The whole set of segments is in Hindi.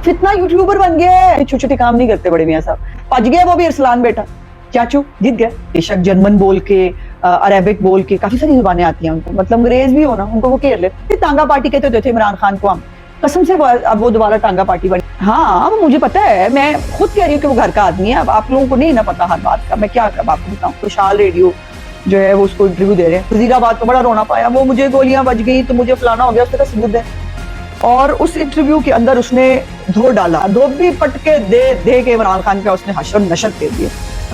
इतना यूट्यूबर बन गया है, छोटे छोटे काम नहीं करते बड़े मियाँ साहब। पच गया वो भी अरसलान बेटा, चाचू जीत गए। बेशक जर्मन बोल के, अरेबिक बोल के, काफी सारी जुबानें आती हैं उनको, मतलब अंग्रेज भी हो ना, उनको वो घेर लेते। टांगा पार्टी कहते थे इमरान खान को हम, कसम से अब वो दोबारा टांगा पार्टी बनी। हाँ, अब मुझे पता है, मैं खुद कह रही हूँ कि वो घर का आदमी है। अब आप लोगों को नहीं ना पता हर बात का, मैं क्या आपको बताऊँ। खुशहाल रेडियो जो है वो उसको इंटरव्यू दे रहे हैं, वजीराबाद को बड़ा रोना पाया, वो मुझे गोलियां बज गई तो मुझे फलाना हो गया, उसका सबूत है। और उस इंटरव्यू के अंदर उसने धो डाला, धोबी पटके दे दे के इमरान खान का उसने हशर नशर दे दिया।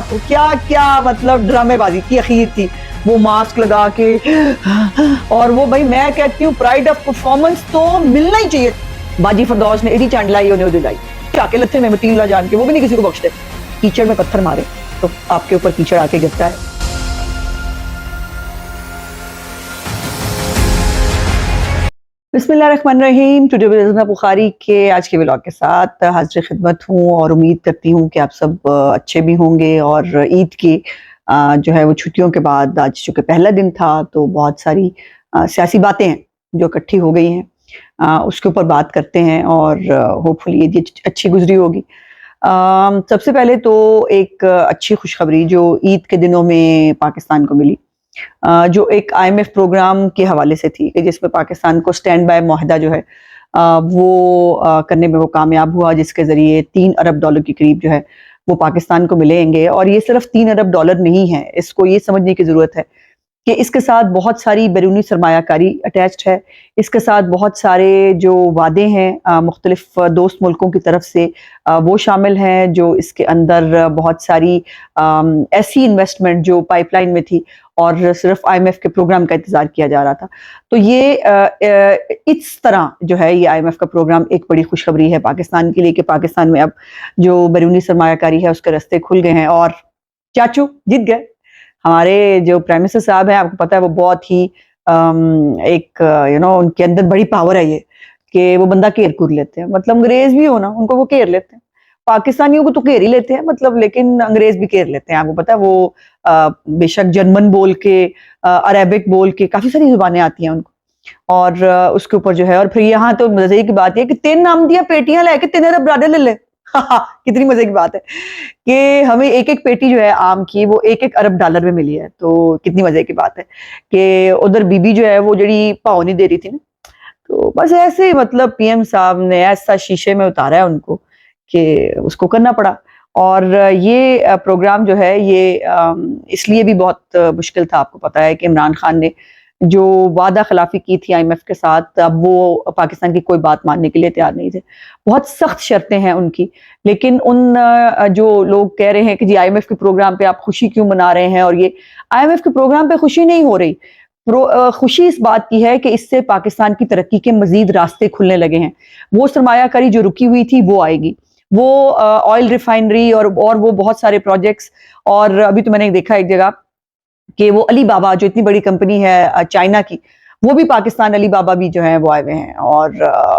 तो क्या क्या मतलब ड्रामेबाजी की अखीर थी, वो मास्क लगा के। और वो भाई मैं कहती हूँ प्राइड ऑफ परफॉर्मेंस तो मिलना ही चाहिए। बाजी फरदौस ने एडी चांडलाई उन्हें दिलाई, आके लत्थे में मतीन जान के, वो भी नहीं किसी को बख्शते। कीचड़ में पत्थर मारे तो आपके ऊपर कीचड़ आके गिरता है। बिस्मिल्लाहिर्रहमानिर्रहीम। टुडे विद बुखारी के आज के व्लॉग के साथ हाजिर खिदमत हूँ और उम्मीद करती हूँ कि आप सब अच्छे भी होंगे। और ईद की जो है वो छुट्टियों के बाद आज चूँकि पहला दिन था तो बहुत सारी सियासी बातें हैं जो इकट्ठी हो गई हैं, उसके ऊपर बात करते हैं और होपफुली ये अच्छी गुजरी होगी। सबसे पहले तो एक अच्छी खुशखबरी जो ईद के दिनों में पाकिस्तान को मिली, जो एक आईएमएफ प्रोग्राम के हवाले से थी कि जिसमें पाकिस्तान को स्टैंड बाय मुआहदा जो है वो करने में वो कामयाब हुआ, जिसके ज़रिए $3 अरब के करीब जो है वो पाकिस्तान को मिलेंगे। और ये सिर्फ $3 अरब नहीं है, इसको ये समझने की ज़रूरत है कि इसके साथ बहुत सारी बैरूनी सरमायाकारी अटैच्ड है। इसके साथ बहुत सारे जो वादे हैं मुख्तलिफ दोस्त मुल्कों की तरफ से वो शामिल हैं, जो इसके अंदर बहुत सारी ऐसी इन्वेस्टमेंट जो पाइपलाइन में थी और सिर्फ आईएमएफ के प्रोग्राम का इंतजार किया जा रहा था। तो ये इस तरह जो है ये आईएमएफ का प्रोग्राम एक बड़ी खुशखबरी है पाकिस्तान के लिए कि पाकिस्तान में अब जो बैरूनी सरमायाकारी है उसके रास्ते खुल गए हैं और चाचू जीत गए। हमारे जो प्राइम मिनिस्टर साहब हैं, आपको पता है वो बहुत ही एक उनके अंदर बड़ी पावर है ये कि वो बंदा घेर कूद लेते हैं। मतलब अंग्रेज भी हो ना, उनको वो घेर लेते हैं। पाकिस्तानियों को तो घेर ही लेते हैं, मतलब, लेकिन अंग्रेज भी घेर लेते हैं। आपको पता है वो बेशक जर्मन बोल के, अरेबिक बोल के, काफी सारी जुबानें आती हैं उनको। और उसके ऊपर जो है, और फिर यहाँ तो मजे की बात है कि 3 नाम दिया पेटियां लेके 3 अरब ब्रादर ले ले। कितनी मजे की बात है कि हमें एक एक पेटी जो है आम की वो $1-1 अरब में मिली है। तो कितनी मजे की बात है कि उधर बीबी जो है वो जड़ी पाव नहीं दे रही थी ना, तो बस ऐसे ही मतलब पीएम साहब ने ऐसा शीशे में उतारा है उनको कि उसको करना पड़ा। और ये प्रोग्राम जो है ये इसलिए भी बहुत मुश्किल था। आपको पता है कि इमरान खान ने जो वादा खिलाफी की थी आईएमएफ के साथ, अब वो पाकिस्तान की कोई बात मानने के लिए तैयार नहीं थे। बहुत सख्त शर्तें हैं उनकी, लेकिन उन जो लोग कह रहे हैं कि जी आईएमएफ के प्रोग्राम पे आप खुशी क्यों मना रहे हैं, और ये आईएमएफ के प्रोग्राम पे खुशी नहीं हो रही। खुशी इस बात की है कि इससे पाकिस्तान की तरक्की के मजीद रास्ते खुलने लगे हैं। वो सरमायाकारी जो रुकी हुई थी वो आएगी, वो ऑयल रिफाइनरी और वो बहुत सारे प्रोजेक्ट्स। और अभी तो मैंने देखा एक जगह कि वो अली बाबा जो इतनी बड़ी कंपनी है चाइना की, वो भी पाकिस्तान अली बाबा भी जो है वो आए हुए हैं। और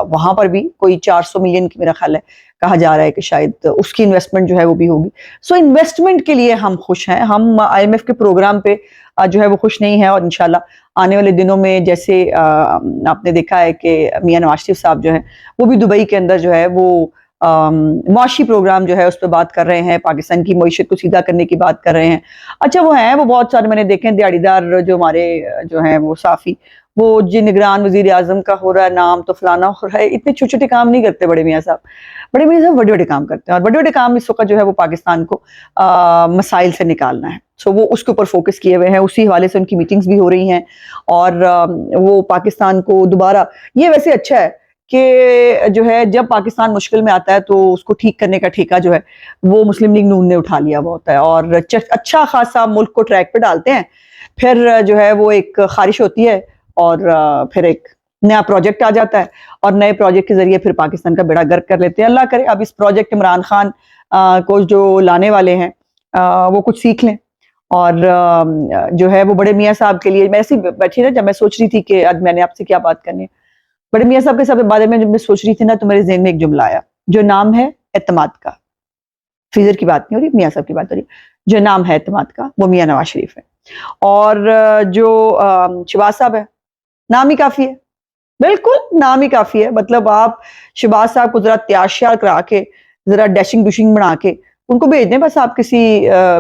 वहां पर भी कोई 400 मिलियन की मेरा ख्याल है, कहा जा रहा है कि शायद उसकी इन्वेस्टमेंट जो है वो भी होगी। सो इन्वेस्टमेंट के लिए हम खुश हैं। हम आईएमएफ के प्रोग्राम पे जो है वो खुश नहीं है। और इंशाल्लाह आने वाले दिनों में जैसे आपने देखा है कि मियां नवाज शरीफ साहब जो है वो भी दुबई के अंदर जो है वो मुआशी प्रोग्राम जो है उस पर बात कर रहे हैं, पाकिस्तान की मईशत को सीधा करने की बात कर रहे हैं। अच्छा वो हैं, वो बहुत सारे मैंने देखे हैं दिहाड़ीदार जो हमारे जो हैं वो साफी, वो जी निगरान वजीर आजम का हो रहा है नाम तो फलाना हो रहा है। इतने छोटे छोटे काम नहीं करते बड़े मियाँ साहब। बड़े मियाँ साहब बड़े बड़े काम करते हैं, और बड़े बड़े काम इस वक्त जो है वो पाकिस्तान को मसाइल से निकालना है। सो वो उसके ऊपर फोकस किए हुए हैं, उसी हवाले से उनकी मीटिंग्स भी हो रही हैं। और वो पाकिस्तान को दोबारा, ये वैसे अच्छा है कि जो है जब पाकिस्तान मुश्किल में आता है तो उसको ठीक करने का ठेका जो है वो मुस्लिम लीग नून ने उठा लिया हुआ होता है, और अच्छा खासा मुल्क को ट्रैक पे डालते हैं। फिर जो है वो एक खारिश होती है और फिर एक नया प्रोजेक्ट आ जाता है, और नए प्रोजेक्ट के जरिए फिर पाकिस्तान का बेड़ा गर्क कर लेते हैं। अल्लाह करे अब इस प्रोजेक्ट इमरान खान को जो लाने वाले हैं वो कुछ सीख लें। और जो है वो बड़े मियाँ साहब के लिए, मैं ऐसी बैठी ना, जब मैं सोच रही थी कि आज मैंने आपसे क्या बात करनी है, बड़े मियाँ साहब के साथ बारे में जब मैं सोच रही थी ना, तो मेरे ज़हन में एक जुमला आया जो नाम है एतमाद का। फ्रीजर की बात नहीं हो रही, मियाँ साहब की बात हो रही है। जो नाम है एतमाद का वो मियाँ नवाज शरीफ है। और जो शहबाज साहब है, नाम ही काफी है। बिल्कुल, नाम ही काफ़ी है। मतलब आप शहबाज साहब को ज़रा तैयार-श्यार करा के, ज़रा डैशिंग-डूशिंग बना के, उनको भेज दें बस आप किसी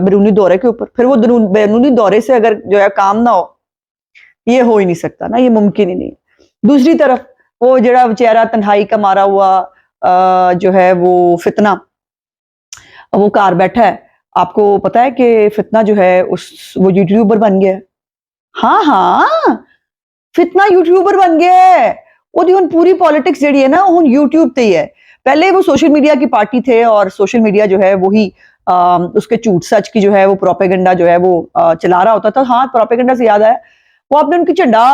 बैरूनी दौरे के ऊपर। फिर वो बैरूनी दौरे से अगर जो है काम ना हो, ये हो ही नहीं सकता ना, ये मुमकिन ही नहीं। दूसरी तरफ वो जड़ा बेचारा तन्हाई का मारा हुआ जो है वो फितना, वो घर बैठा है। आपको पता है कि फितना जो है उस वो यूट्यूबर बन गया है। हाँ, हाँ। फितना यूट्यूबर बन गया है। ਉਹਦੀ ਹੁਣ पूरी पॉलिटिक्स ਜਿਹੜੀ है ना ਹੁਣ यूट्यूब पे ही है। पहले वो सोशल मीडिया की पार्टी थे और सोशल मीडिया जो है वही उसके झूठ सच की जो है वो प्रोपेगेंडा जो है वो चला रहा होता था। हाँ, प्रोपेगेंडा से याद आया, वो आपने उनकी झंडा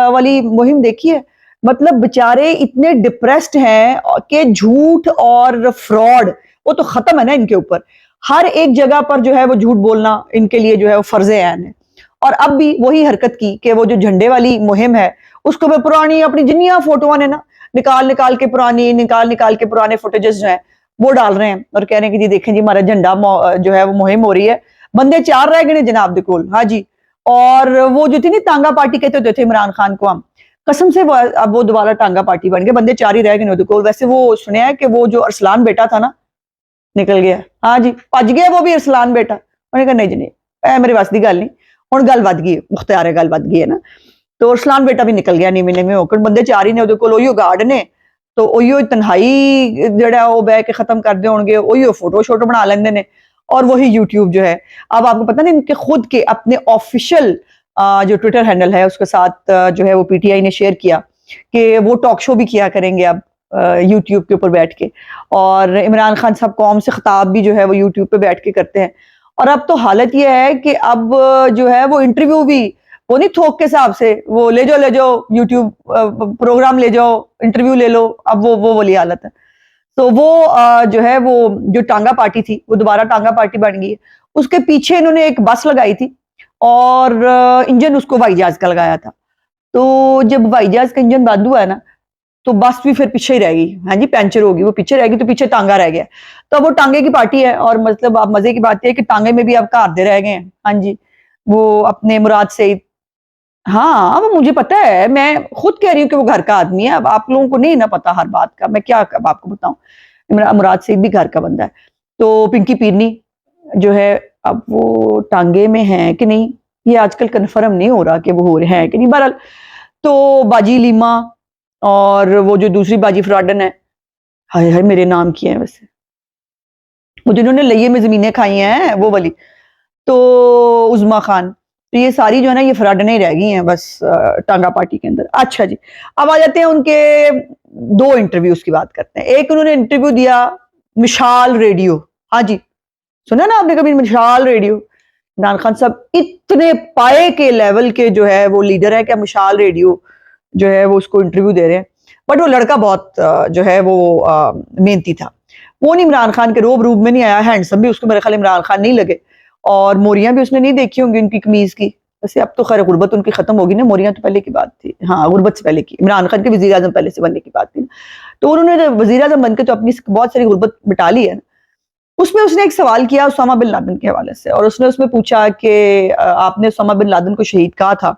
वाली मुहिम देखी है? मतलब बेचारे इतने डिप्रेस्ड हैं कि झूठ और फ्रॉड वो तो खत्म है ना इनके ऊपर। हर एक जगह पर जो है वो झूठ बोलना इनके लिए जो है वो फर्ज़े ऐन है। और अब भी वही हरकत की कि वो जो झंडे वाली मुहिम है उसको भी पुरानी अपनी जिन्नियां फोटोआं ने ना निकाल निकाल के पुराने फुटेजेस जो है वो डाल रहे हैं और कह रहे हैं कि जी देखें जी हमारा झंडा जो है वो मुहिम हो रही है। बंदे चार रह गए ने जनाब दे कोल, हाँ जी। और वो जो थी नहीं टांगा पार्टी कहते होते थे इमरान खान को, हम कसम से वो अब वो दोबारा टांगा पार्टी बन गए, बंदे चार ही रह गए ने कोल। वैसे वो सुने है कि वो जो अरसलान बेटा था ना निकल गया, हाँ जी भज गया वो भी अरसलान बेटा। उन्हें कहा नहीं जी नहीं मेरे वास की गल नहीं, हुण गल वध गई मुख्तियार है, गल वध गई है ना। तो अरसलान बेटा भी निकल गया नीवे नीवे होकर, बंदे चार ही ने ਉਹਦੇ ਕੋਲ ਉਹੀਓ गार्ड ने, तो उहियो तन्हाई जड़ा वो बह के खत्म करते होंगे, उहियो फोटो शोटो बना लेंगे ने और वही यूट्यूब जो है। अब आपको पता नहीं इनके खुद के अपने ऑफिशियल जो ट्विटर हैंडल है उसके साथ जो है वो पीटीआई ने शेयर किया कि वो टॉक शो भी किया करेंगे अब यूट्यूब के ऊपर बैठ के, और इमरान खान साहब कौम से खिताब भी जो है वो यूट्यूब पे बैठ के करते हैं। और अब तो हालत ये है कि अब जो है वो इंटरव्यू भी वो नहीं थोक के हिसाब से वो ले जाओ यूट्यूब प्रोग्राम ले जाओ इंटरव्यू ले लो, अब वो वाली हालत है। तो वो जो है वो जो टांगा पार्टी थी वो दोबारा टांगा पार्टी बन गई है। उसके पीछे इन्होंने एक बस लगाई थी और इंजन उसको हवाई जहाज का लगाया था। तो जब हवाई जहाज का इंजन बंद हुआ है ना तो बस भी फिर पीछे ही रह गई, हाँ जी पैंचर होगी, वो पीछे रहेगी तो पीछे टांगा रह गया। तो अब वो टांगे की पार्टी है और मतलब आप मजे की बात है कि टांगे में भी अब घर दे रह गए हैं, हाँ जी। वो अपने मुराद से, हाँ वो मुझे पता है, मैं खुद कह रही हूँ कि वो घर का आदमी है। अब आप लोगों को नहीं ना पता हर बात का, मैं क्या अब आपको बताऊं। मुराद से भी घर का बंदा है। तो पिंकी पीरनी जो है अब वो टांगे में है कि नहीं ये आजकल कन्फर्म नहीं हो रहा कि वो हो रहे हैं कि नहीं। बहरहाल तो बाजी लीमा और वो जो दूसरी बाजी फ्राडन है, हाय हाय मेरे नाम किए हैं वैसे, वो जिन्होंने लइये में जमीनें खाई हैं वो वाली, तो उज़मा खान, तो ये सारी जो है ना ये फ्राडने ही रह गई हैं बस टांगा पार्टी के अंदर। अच्छा जी, अब आ जाते हैं उनके दो इंटरव्यूज की बात करते हैं। एक उन्होंने इंटरव्यू दिया मिशाल रेडियो, हाँ जी सुना ना आपने कभी मिशाल रेडियो? इमरान खान साहब इतने पाए के लेवल के जो है वो लीडर है, क्या मिशाल रेडियो जो है वो उसको इंटरव्यू दे रहे हैं। बट वो लड़का बहुत जो है वो मेहनती था, वो नहीं इमरान खान के रोब रूब में नहीं आया। हैंडसम भी उसको मेरे ख्याल इमरान खान नहीं लगे, और मोरियां भी उसने नहीं देखी होंगी उनकी कमीज की। वैसे अब तो खैर गुर्बत उनकी खत्म होगी ना, मोरियां तो पहले की बात थी, हाँ गुर्बत से पहले की, इमरान खान के वजीर आजम पहले से बनने की बात थी ना। तो उन्होंने वजीर आजम बनकर तो अपनी बहुत सारी गुर्बत मिटा ली है ना। उसमें उसने एक सवाल किया उसामा बिन लादेन के हवाले से, और उसने उसमें पूछा कि आपने उसामा बिन लादेन को शहीद कहा था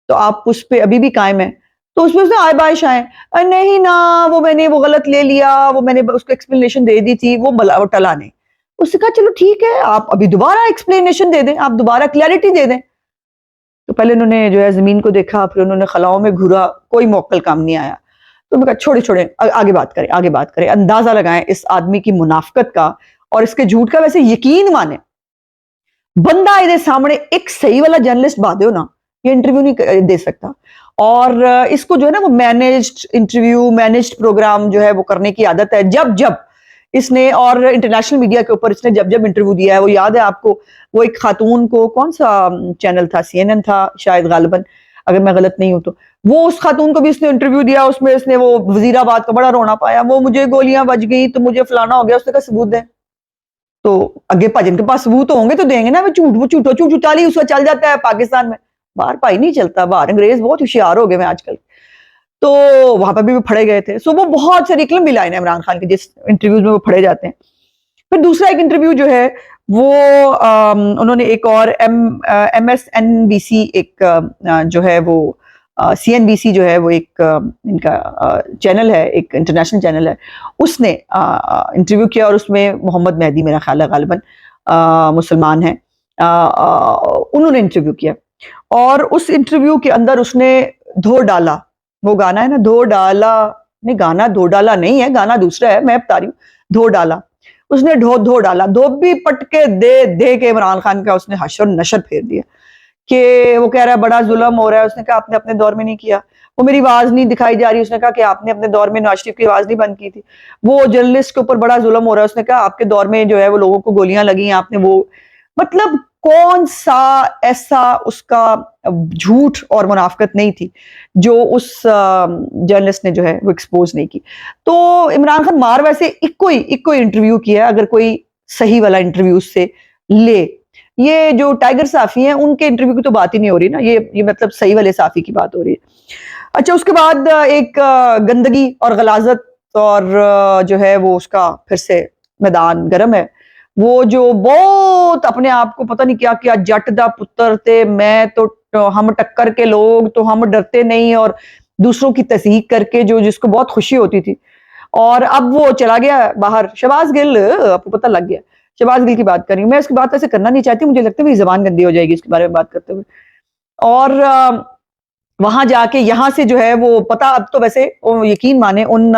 तो आप उस पर अभी भी कायम है? तो उसमें उसने आय बाय शाय नहीं ना वो मैंने वो गलत ले लिया, वो मैंने उसको एक्सप्लेनेशन दे दी थी, वो टला नहीं। उसने कहा चलो ठीक है आप अभी दोबारा एक्सप्लेनेशन दे दें, आप दोबारा क्लैरिटी दे दें। तो पहले उन्होंने जो है जमीन को देखा, फिर उन्होंने खलाओं में घूरा, कोई मौकल काम नहीं आया। तो मैं कहा छोड़े छोड़े आगे बात करें, आगे बात करें, अंदाजा लगाएं इस आदमी की मुनाफकत का और इसके झूठ का। वैसे यकीन माने बंदा ये सामने एक सही वाला जर्नलिस्ट बात हो ना ये इंटरव्यू नहीं दे सकता। और इसको जो है ना वो मैनेज्ड इंटरव्यू मैनेज्ड प्रोग्राम जो है वो करने की आदत है। जब जब इसने और इंटरनेशनल मीडिया के ऊपर इसने जब जब इंटरव्यू दिया है, वो याद है आपको वो एक खातून को, कौन सा चैनल था, CNN था शायद गालिबन अगर मैं गलत नहीं हूं तो, वो उस खातून को भी इसने इंटरव्यू दिया, उसमें इसने वो वजीराबाद का बड़ा रोना पाया, वो मुझे गोलियां बज गई तो मुझे फलाना हो गया। उसने कहा सबूत दें। तो अगे भजन के पास सबूत होंगे तो देंगे ना, वो झूठ चाली उसका चल जाता है पाकिस्तान में, बाहर भाई नहीं चलता, बाहर अंग्रेज बहुत होशियार हो गए हैं आजकल। तो वहां पर भी वो फड़े गए थे। सो वो बहुत सारी क्लिप भी लाइन है इमरान खान के जिस इंटरव्यूज में वो फड़े जाते हैं। फिर दूसरा एक इंटरव्यू जो है वो उन्होंने एक और MSNBC एक जो है वो CNBC जो है वो एक इनका चैनल है, एक इंटरनेशनल चैनल है, उसने इंटरव्यू किया और उसमें मोहम्मद मेहदी मेरा ख्याल है गालिबन मुसलमान है, उन्होंने इंटरव्यू किया और उस इंटरव्यू के अंदर उसने धो डाला, वो गाना है ना धो डाला, नहीं गाना धो डाला नहीं है, गाना दूसरा है, मैं बता रही हूँ धो डाला, उसने धो डाला, धोबी पटके दे दे के इमरान खान का उसने हशर नशर फेर दिया कि वो कह रहा है बड़ा जुल्म हो रहा है। उसने कहा आपने अपने दौर में नहीं किया, वो मेरी आवाज नहीं दिखाई जा रही, उसने कहा कि आपने अपने दौर में नवाज शरीफ की आवाज नहीं बंद की थी। वो जर्नलिस्ट के ऊपर बड़ा जुल्म हो रहा है, उसने कहा आपके दौर में जो है वो लोगों को गोलियां लगी, आपने वो, मतलब कौन सा ऐसा उसका झूठ और मुनाफकत नहीं थी जो उस जर्नलिस्ट ने जो है वो एक्सपोज नहीं की। तो इमरान खान मार वैसे इको ही इंटरव्यू किया, अगर कोई सही वाला इंटरव्यू से ले, ये जो टाइगर साफी हैं उनके इंटरव्यू की तो बात ही नहीं हो रही ना, ये मतलब सही वाले साफी की बात हो रही है। अच्छा, उसके बाद एक गंदगी और गलाजत और जो है वो उसका फिर से मैदान गर्म है, वो जो बहुत अपने आप को पता नहीं क्या क्या जट दा पुत्र थे, मैं तो हम टक्कर के लोग तो हम डरते नहीं, और दूसरों की तस्दीक करके जो जिसको बहुत खुशी होती थी, और अब वो चला गया बाहर। शहबाज गिल, आपको पता लग गया, शहबाज गिल की बात कर रही हूँ मैं, इसकी बात ऐसे करना नहीं चाहती, मुझे लगता है मेरी जबान गंदी हो जाएगी इसके बारे में बात करते हुए। और वहां जाके यहाँ से जो है वो पता, अब तो वैसे यकीन माने उन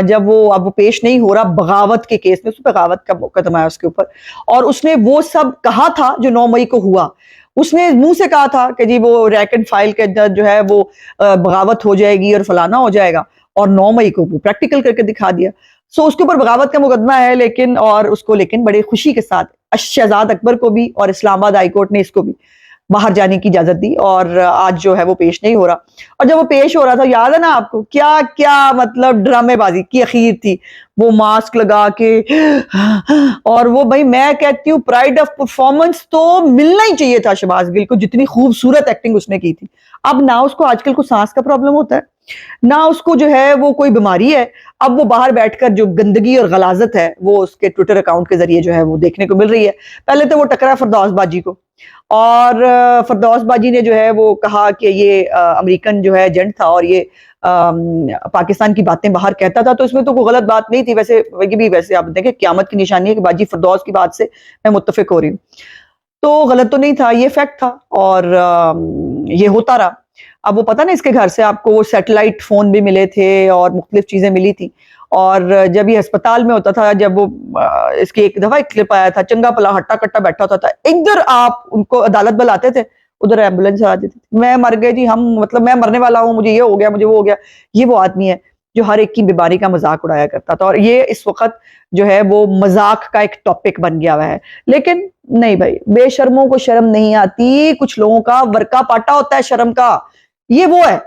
जब वो अब पेश नहीं हो रहा बगावत के केस में, उस बगावत का मुकदमा है उसके ऊपर, और उसने वो सब कहा था जो 9 मई को हुआ, उसने मुंह से कहा था कि जी वो रैक एंड फाइल के अंदर जो है वो बगावत हो जाएगी और फलाना हो जाएगा, और 9 मई को वो प्रैक्टिकल करके दिखा दिया। सो उसके ऊपर बगावत का मुकदमा है, लेकिन और उसको लेकिन बड़े खुशी के साथ शहजाद अकबर को भी और इस्लामाबाद हाईकोर्ट ने इसको भी बाहर जाने की इजाजत दी, और आज जो है वो पेश नहीं हो रहा। और जब वो पेश हो रहा था, याद है ना आपको, क्या क्या मतलब ड्रामेबाजी की अखीर थी, वो मास्क लगा के, और वो भाई मैं कहती हूँ प्राइड ऑफ परफॉर्मेंस तो मिलना ही चाहिए था शहबाज गिल को, जितनी खूबसूरत एक्टिंग उसने की थी। अब ना उसको आजकल को सांस का प्रॉब्लम होता है, ना उसको जो है वो कोई बीमारी है, अब वो बाहर बैठकर जो गंदगी और गलाजत है वो उसके ट्विटर अकाउंट के जरिए जो है वो देखने को मिल रही है। पहले तो वो टकरा फरदौस बाजी को, और फरदौस बाजी ने जो है वो कहा कि ये अमेरिकन जो है एजेंट था और ये पाकिस्तान की बातें बाहर कहता था, तो इसमें तो कोई गलत बात नहीं थी। वैसे आप देखें क़यामत की निशानी है कि बाजी फरदौस की बात से मैं मुत्तफिक हो रही हूँ, तो गलत तो नहीं था, ये फैक्ट था, और ये होता रहा। अब वो पता ना, इसके घर से आपको वो सैटेलाइट फोन भी मिले थे और मुख्तलिफ चीजें मिली थी, और जब ये अस्पताल में होता था, जब वो इसकी एक दफा एक क्लिप आया था, चंगा भला हट्टा कट्टा बैठा होता था, इधर आप उनको अदालत बुलाते थे, उधर एम्बुलेंस आ जाती थी, मैं मर गई जी, हम मतलब मैं मरने वाला हूँ, मुझे ये हो गया, मुझे वो हो गया। ये वो आदमी है जो हर एक की बीमारी का मजाक उड़ाया करता था, और ये इस वक्त जो है वो मजाक का एक टॉपिक बन गया हुआ है। लेकिन नहीं भाई, बेशर्मों को शर्म नहीं आती, कुछ लोगों का वर्का पाटा होता है शर्म का, ये वो है।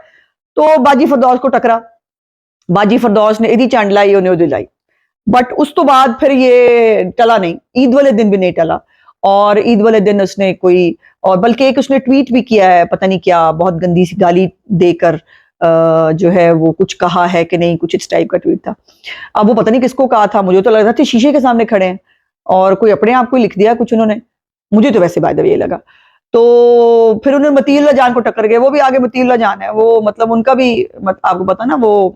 तो बाजी फरदौस को टकरा, बाजी फरदौस ने इदी चांड लाई, उन्हें दिलाई, बट उस तो बाद फिर ये टला नहीं, ईद वाले दिन भी नहीं टला, और ईद वाले दिन उसने कोई, और बल्कि एक उसने ट्वीट भी किया है, पता नहीं क्या, बहुत गंदी सी गाली देकर जो है वो कुछ कहा है कि नहीं, कुछ इस टाइप का ट्वीट था। अब वो पता नहीं किसको कहा था, मुझे तो लग रहा था शीशे के सामने खड़े हैं और कोई अपने आप को लिख दिया कुछ उन्होंने, मुझे तो वैसे बाय द वे ये लगा। तो फिर उन्होंने मतीउल्लाह जान को टक्कर गए, वो भी आगे मतीउल्लाह जान है, वो मतलब उनका भी आपको पता ना, वो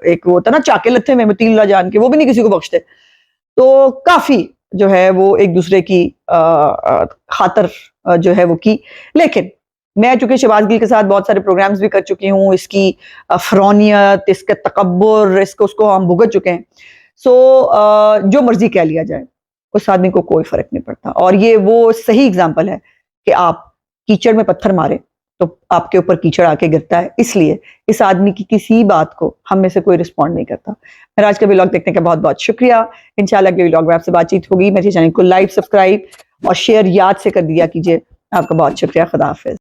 एक वो होता ना चाके लत्थे में मतीउल्लाह जान के, वो भी नहीं किसी को बख्शते। तो काफी जो है वो एक दूसरे की खातर जो है वो की। लेकिन मैं चूंकि शहबाज गिल के साथ बहुत सारे प्रोग्राम्स भी कर चुकी हूँ, इसकी फरौनियत, इसका तकब्बुर, इसको उसको हम भुगत चुके हैं। सो जो मर्जी कह लिया जाए, उस आदमी को कोई फर्क नहीं पड़ता, और ये वो सही एग्जाम्पल है कि आप कीचड़ में पत्थर मारे तो आपके ऊपर कीचड़ आके गिरता है। इसलिए इस आदमी की किसी बात को हम में से कोई रिस्पॉन्ड नहीं करता। मेरा आज का व्लॉग देखने का बहुत बहुत शुक्रिया। इंशाल्लाह अगले व्लॉग में आपसे बातचीत होगी। मेरे चैनल को लाइक, सब्सक्राइब और शेयर याद से कर दिया कीजिए। आपका बहुत शुक्रिया। खुदा हाफिज।